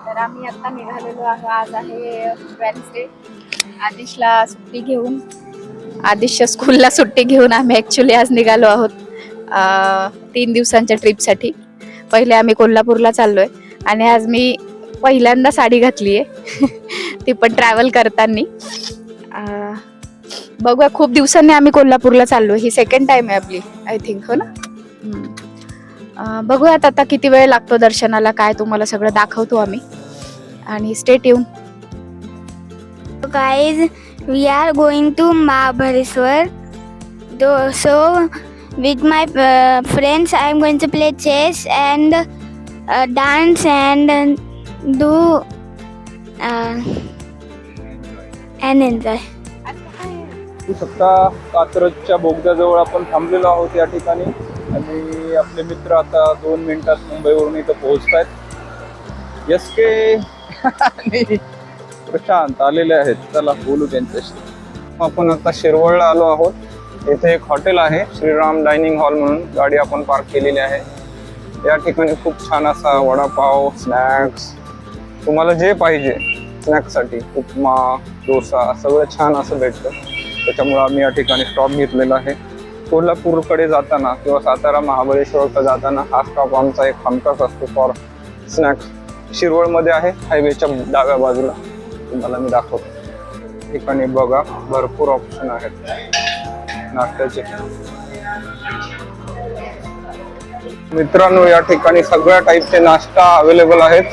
तर आम्ही आता निघालेलो आहोत. आज आहे वेडनेसडे. आदिशला सुट्टी घेऊन, आदिशच्या स्कूलला सुट्टी घेऊन आम्ही ॲक्च्युली आज निघालो आहोत 3 दिवसांच्या ट्रिपसाठी. पहिले आम्ही कोल्हापूरला चाललोय आणि आज मी पहिल्यांदा साडी घातली आहे ती पण ट्रॅव्हल करताना. बघूया, खूप दिवसांनी आम्ही कोल्हापूरला चाललो. ही सेकंड टाइम आहे आपली, आय थिंक, हो ना. बघूयात आता किती वेळ लागतो दर्शनाला, काय तुम्हाला सगळं दाखवतो आम्ही. आणि stay tune. Guys, we are going to Mahabhareshwar. So, with my friends, I am going to play chess and dance and do and enjoy. बघू शकता कात्रजच्या बोगद्याजवळ आपण थांबलेलो आहोत या ठिकाणी आणि आपले मित्र आता 2 मिनिटात मुंबईवरून इथं पोहोचतायत. यस के प्रशांत आलेले आहेत, चला बोलू त्यांच्याशी. आपण आता शिरवळला आलो आहोत. इथे एक हॉटेल आहे, श्रीराम डायनिंग हॉल म्हणून. गाडी आपण पार्क केलेली आहे. या ठिकाणी खूप छान असा वडापाव, स्नॅक्स, तुम्हाला जे पाहिजे स्नॅक्ससाठी, उपमा, डोसा, सगळं छान असं भेटतं. त्याच्यामुळे आम्ही या ठिकाणी स्टॉप घेतलेला आहे. कोल्हापूरकडे जाताना किंवा सातारा महाबळेश्वरकडे जाताना हा स्टॉप आमचा एक हमखास असतो फॉर स्नॅक्स. शिरवळमध्ये आहे, हायवेच्या डाव्या बाजूला. तुम्हाला मी दाखवतो. ठिकाणी बघा, भरपूर ऑप्शन आहेत नाश्त्याचे. मित्रांनो, या ठिकाणी सगळ्या टाईपचे नाश्ता अवेलेबल आहेत.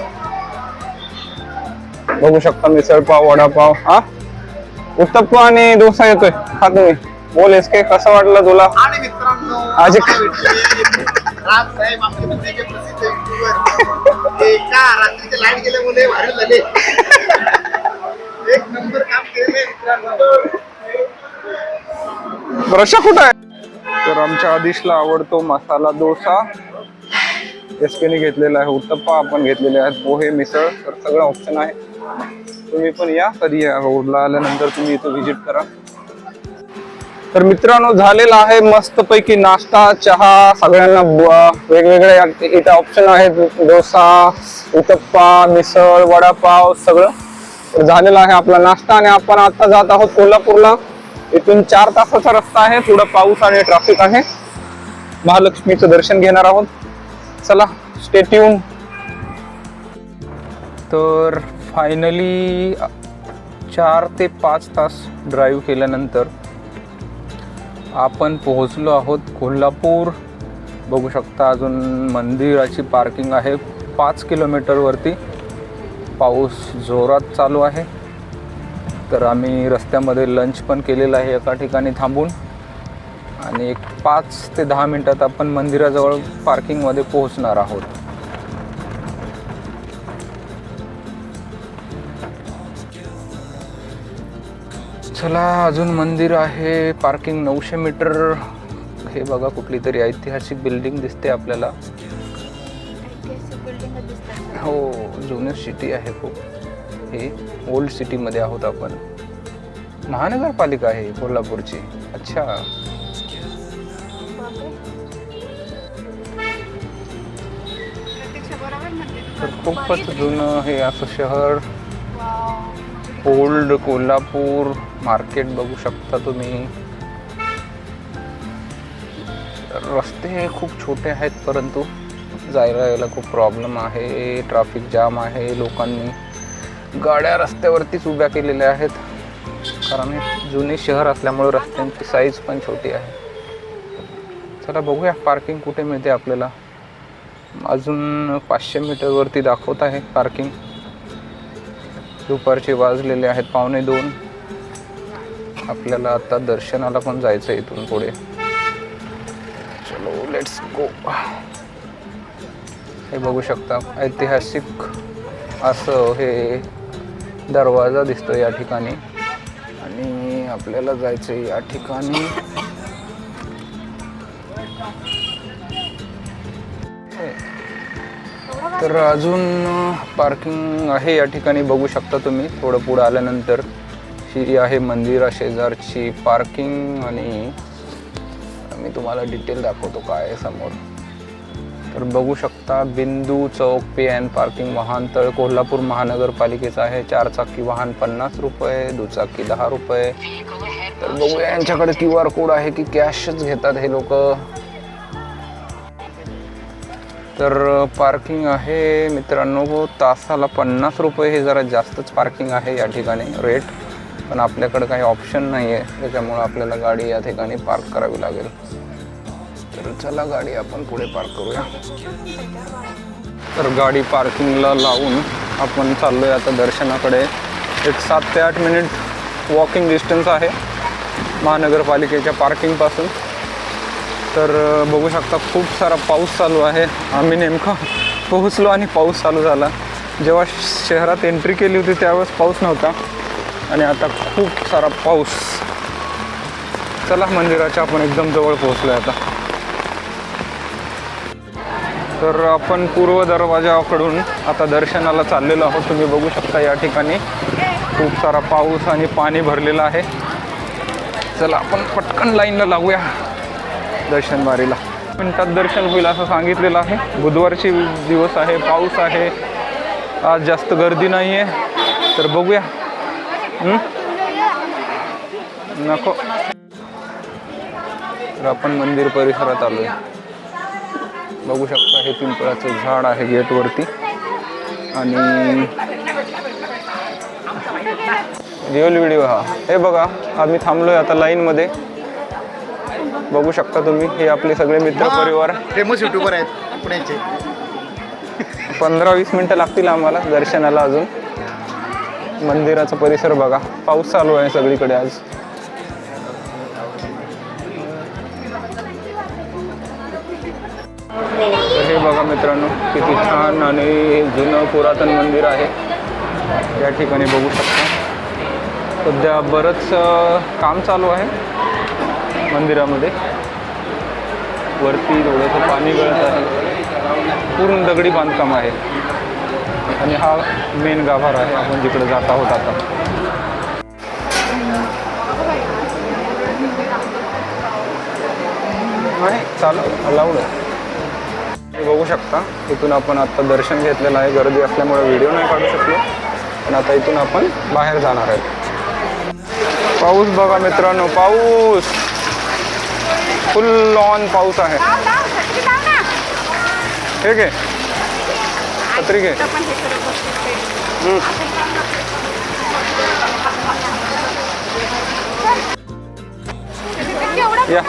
बघू शकता, मिसळपाव, वडापाव, उत्तप्पा आणि डोसा येतोय. हा तुम्ही बोल, एसके कसं वाटलं तुला? आणि मित्रांनो, आज राज साहेब आपले पुण्याचे प्रसिद्ध युट्यूबर एका रात्रीचे लाईट गेल्यामुळे व्हायरल झाले. एक नंबर काम केले मित्रांनो. ब्रशा कुठं आहे? तर आमच्या आदिशला आवडतो मसाला डोसा, एसकेने घेतलेला आहे. उत्तप्पा आपण घेतलेले आहेत, पोहे, मिसळ, तर सगळं ऑप्शन आहे. तुम्ही पण या, कधी या रोडला आल्यानंतर तुम्ही इथं व्हिजिट करा. तर मित्रांनो, झालेला आहे मस्तपैकी नाश्ता, चहा. सगळ्यांना वेगवेगळे इथे ऑप्शन आहेत. डोसा, उत्तप्पा, मिसळ, वडापाव, सगळं झालेला आहे आपला नाश्ता. आणि आपण आता जात आहोत कोल्हापूरला. इथून 4 तासाचा रस्ता आहे. थोडा पाऊस आणि ट्रॅफिक आहे. महालक्ष्मीचं दर्शन घेणार आहोत. चला, स्टे ट्यून. तर फायनली 4 ते 5 तास ड्राईव्ह केल्यानंतर आपण पोहोचलो आहोत कोल्हापूर. बघू शकता, अजून मंदिराची पार्किंग आहे 5 किलोमीटरवरती. पाऊस जोरात चालू आहे. तर आम्ही रस्त्यामध्ये लंच पण केलेलं आहे एका ठिकाणी थांबून. आणि एक 5 ते 10 मिनटात आपण मंदिराजवळ पार्किंगमध्ये पोहोचणार आहोत. चला, अजून मंदिर आहे. Parking 900 metre. हे बघा, कुठली तरी ऐतिहासिक बिल्डिंग दिसते आपल्याला. हो, जुनी सिटी आहे खूप. हे ओल्ड सिटीमध्ये आहोत आपण. महानगरपालिका आहे कोल्हापूरची. अच्छा, तर खूपच जुनं हे असं शहर. ओल्ड कोल्हापूर मार्केट बघू शकता तुम्ही. रस्ते खूप छोटे आहेत, परंतु जायला यायला खूप प्रॉब्लेम आहे. ट्रॅफिक जाम आहे. लोकांनी गाड्या रस्त्यावरतीच उभ्या केलेल्या आहेत, कारण हे जुने शहर असल्यामुळे रस्त्यांची साईज पण छोटी आहे. चला बघूया पार्किंग कुठे मिळते आपल्याला. अजून 500 मीटरवरती दाखवत आहे पार्किंग. दुपारचे वाजलेले आहेत 1:45. आपल्याला आता दर्शनाला पण जायचं आहे इथून पुढे. चलो, लेट्स गो. हे बघू शकता, ऐतिहासिक असं हे दरवाजा दिसतो या ठिकाणी. आणि आपल्याला जायचं आहे या ठिकाणी. तर अजून पार्किंग आहे या ठिकाणी बघू शकता तुम्ही. थोडं पुढे आल्यानंतर ही आहे मंदिरा शेजारची पार्किंग. आणि मी तुम्हाला डिटेल दाखवतो काय आहे समोर. तर बघू शकता बिंदू चौक पे एन पार्किंग वाहनतळ कोल्हापूर महानगरपालिकेचं आहे. 4 चाकी वाहन 50 रुपये, दुचाकी 10 रुपये. तर बघूया यांच्याकडे QR कोड आहे की कॅशच घेतात हे लोक. तर पार्किंग आहे मित्रांनो तासाला 50 रुपये. हे जरा जास्तच पार्किंग आहे या ठिकाणी रेट, पण आपल्याकडे काही ऑप्शन नाही आहे त्याच्यामुळे आपल्याला गाडी या ठिकाणी पार्क करावी लागेल. तर चला गाडी आपण पुढे पार्क करूया. तर गाडी पार्किंगला लावून आपण चाललोय आता दर्शनाकडे. एक 7 ते 8 मिनिट वॉकिंग डिस्टन्स आहे महानगरपालिकेच्या पार्किंगपासून. तर बघू शकता खूप सारा पाऊस चालू आहे. आम्ही नेमकं पोहोचलो आणि पाऊस चालू झाला. जेव्हा शहरात एंट्री केली होती त्यावेळेस पाऊस नव्हता आणि आता खूप सारा पाऊस. चला मंदिराच्या आपण एकदम जवळ पोहोचलो आता. तर आपण पूर्व दरवाजाकडून आता दर्शनाला चाललेलो आहोत. तुम्ही बघू शकता या ठिकाणी खूप सारा पाऊस आणि पाणी भरलेलं आहे. चला आपण पटकन लाईनला लागूया दर्शन बारीला. मिनिटात दर्शन होईल असं सांगितलेलं आहे. बुधवारची दिवस आहे, पाऊस आहे, आज जास्त गर्दी नाही आहे. तर बघूया. नको. तर आपण मंदिर परिसरात आलो आहे. बघू शकता हे पिंपळाचं झाड आहे गेटवरती आणि रिअल व्हिडिओ हा. हे बघा आम्ही थांबलोय आता लाईनमध्ये. बघू शकता तुम्ही हे आपले सगळे मित्र परिवार फेमस युट्यूबर आहेत पुण्याचे. 15-20 मिनटं लागतील आम्हाला दर्शनाला. अजून मंदिराचा परिसर बघा. पाऊस चालू आहे सगळीकडे आज. तर हे बघा मित्रांनो किती छान आणि जुनं पुरातन मंदिर आहे या ठिकाणी. बघू शकता सध्या बरंच काम चालू आहे मंदिरामध्ये. वरती थोडंसं पाणी गळत आहे. पूर्ण दगडी बांधकाम आहे आणि हा मेन गाभारा आहे आपण जिकडे जात आहोत आता. नाही चालू अलाउड आहे. बघू शकता इथून आपण आता दर्शन घेतलेलं आहे. गर्दी असल्यामुळे व्हिडिओ नाही काढू शकलो, पण आता इथून आपण बाहेर जाणार आहे. पाऊस बघा मित्रांनो, पाऊस फुल ऑन पाऊस आहे. ठीक आहे छत्री घे. या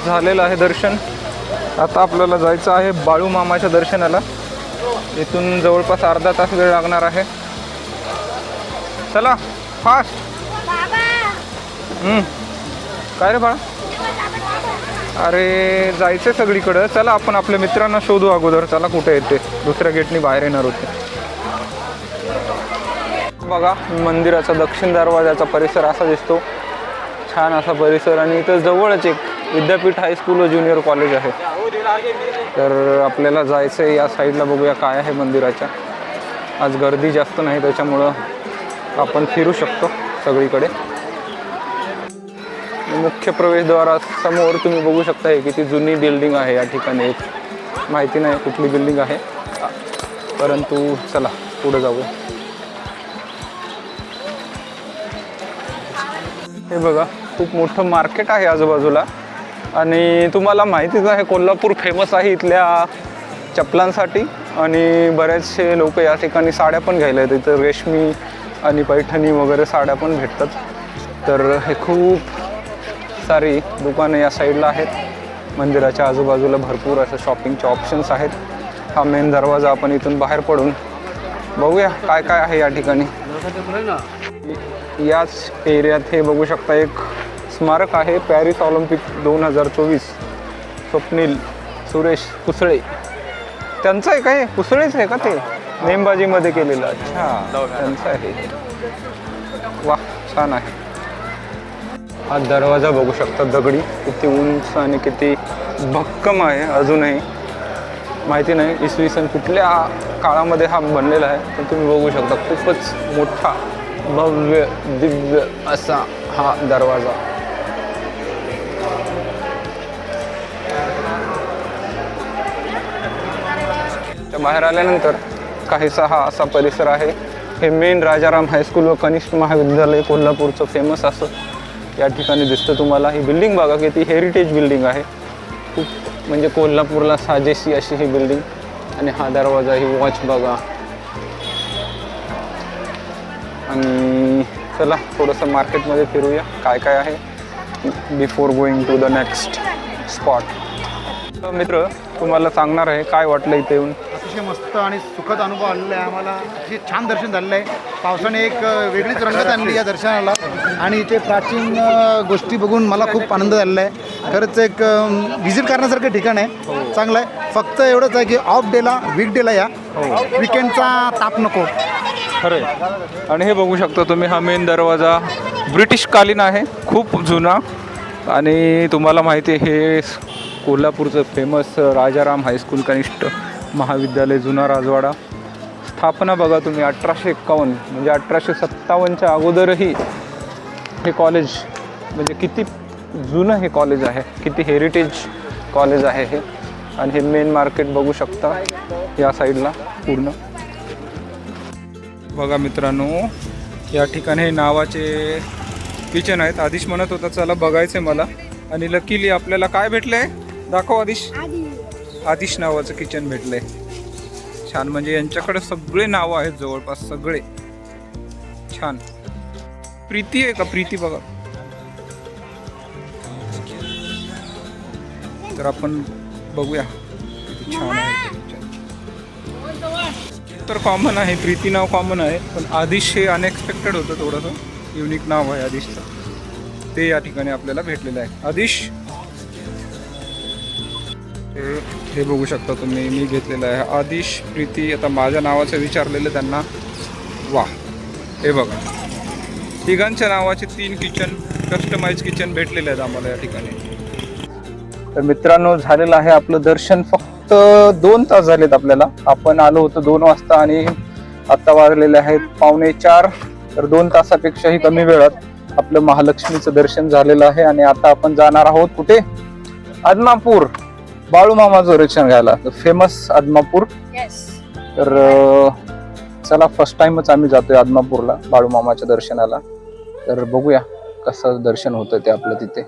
झालेलं आहे दर्शन. आता आपल्याला जायचं आहे बाळू मामाच्या दर्शनाला. इथून जवळपास अर्धा तास वेळ लागणार आहे. चला फास्ट. काय रे बाळा? अरे जायचं सगळीकडं. चला आपण आपल्या मित्रांना शोधू अगोदर. चला कुठे येते. दुसऱ्या गेटनी बाहेर येणार होते. बघा मंदिराचा दक्षिण दरवाजाचा परिसर असा दिसतो. छान असा परिसर आणि इथं जवळच एक विद्यापीठ हायस्कूल व ज्युनियर कॉलेज आहे. तर आपल्याला जायचं आहे या साईडला. बघूया काय आहे मंदिराच्या. आज गर्दी जास्त नाही त्याच्यामुळं आपण फिरू शकतो सगळीकडे. मुख्य प्रवेशद्वारासमोर तुम्ही बघू शकता हे किती जुनी बिल्डिंग आहे या ठिकाणी. एक माहिती नाही कुठली बिल्डिंग आहे, परंतु चला पुढे जाऊया. हे बघा खूप मोठं मार्केट आहे आजूबाजूला. आणि तुम्हाला माहितीच आहे कोल्हापूर फेमस आहे इथल्या चपलांसाठी. आणि बरेचसे लोक या ठिकाणी साड्या पण घ्यायला येतात. इथं रेशमी आणि पैठणी वगैरे साड्या पण भेटतात. तर हे खूप सारी दुकानं या साईडला आहेत. मंदिराच्या आजूबाजूला भरपूर असं शॉपिंगचे ऑप्शन्स आहेत. हा मेन दरवाजा. आपण इथून बाहेर पडून बघूया काय काय आहे या ठिकाणी. याच एरियात हे बघू शकता एक स्मारक आहे पॅरिस ऑलिम्पिक 2024. स्वप्नील सुरेश कुसळे त्यांचं आहे काय? कुसळेच आहे का ते? नेमबाजीमध्ये केलेलं. अच्छा त्यांचं आहे. वा छान आहे. हा दरवाजा बघू शकता दगडी. किती उंच आणि किती भक्कम आहे. अजूनही माहिती नाही इसवी सन कुठल्या काळामध्ये हा बनलेला आहे, पण तुम्ही बघू शकता खूपच मोठा भव्य दिव्य असा हा दरवाजा. बाहेर आल्यानंतर काहीसा हा असा परिसर आहे. हे मेन राजाराम हायस्कूल व कनिष्ठ महाविद्यालय कोल्हापूरचं फेमस असं या ठिकाणी दिसतं तुम्हाला. ही बिल्डिंग बघा किती हेरिटेज बिल्डिंग आहे. खूप म्हणजे कोल्हापूरला साजेशी अशी ही बिल्डिंग. आणि हा दरवाजा, ही वॉच बघा. आणि चला थोडंसं मार्केटमध्ये फिरूया काय काय आहे before going to the next spot. मित्र तुम्हाला सांगणार आहे काय वाटलं इथे येऊन. अतिशय मस्त आणि सुखद अनुभव आलेला आहे आम्हाला. अतिशय छान दर्शन झालेलं आहे. पावसाने एक वेगळीच रंगत आणली या दर्शनाला आणि इथे प्राचीन गोष्टी बघून मला खूप आनंद झालेला आहे. खरंच एक व्हिजिट करण्यासारखं ठिकाण आहे. चांगलं आहे. फक्त एवढंच आहे की ऑफ डेला वीकडेला या, विकेंडचा ताप नको. खरं आहे. आणि हे बघू शकता तुम्ही, हा मेन दरवाजा ब्रिटिश कालीन आहे, खूप जुना. आणि तुम्हाला माहिती आहे हे कोल्हापूरचं फेमस राजाराम हायस्कूल कनिष्ठ महाविद्यालय जुना राजवाडा. स्थापना बघा तुम्ही 1851, म्हणजे 1857च्या अगोदरही हे कॉलेज, म्हणजे किती जुनं हे कॉलेज आहे, किती हेरिटेज कॉलेज आहे हे. आणि हे मेन मार्केट बघू शकता या साईडला पूर्ण. बघा मित्रांनो, या ठिकाणी हे नावाचे किचन आहेत. आदिश म्हणत होता चला बघायचं आहे मला, आणि लकीली आपल्याला काय भेटलं आहे, दाखव आदिश. आदिश नावाचं किचन भेटलं आहे. छान, म्हणजे यांच्याकडे सगळे नावं आहेत जवळपास, सगळे छान. प्रीती आहे का, प्रीती बघा. तर आपण बघूया किती छान आहे ते किचन. तर कॉमन आहे, प्रीती नाव कॉमन आहे, पण आदिश हे अनएक्सपेक्टेड होतं, थोडंसं युनिक नाव आहे आदिशचं. ते या ठिकाणी आपल्याला भेटलेलं आहे. आदिश हे बघू शकता तुम्ही, मी घेतलेलं आहे. आदिश, प्रीती. आता माझ्या नावाचं विचारलेलं त्यांना. वा, हे बघा, तिघांच्या नावाचे 3 किचन, कस्टमाइज किचन भेटलेले आहेत आम्हाला या ठिकाणी. तर मित्रांनो, झालेलं आहे आपलं दर्शन. फक्त 2 तास झालेत आपल्याला. आपण आलो होतो 2 वाजता आणि आता वाजलेले आहेत 3:45. तर 2 तासापेक्षाही कमी वेळात आपलं महालक्ष्मीचं दर्शन झालेलं आहे. आणि आता आपण जाणार आहोत कुठे, आदमापूर, बाळूमामाचं दर्शन घ्यायला, फेमस आदमापूर. तर चला, फर्स्ट टाइमच आम्ही जातोय आदमापूरला बाळूमामाच्या दर्शनाला. तर बघूया कसं दर्शन होतं ते आपलं तिथे.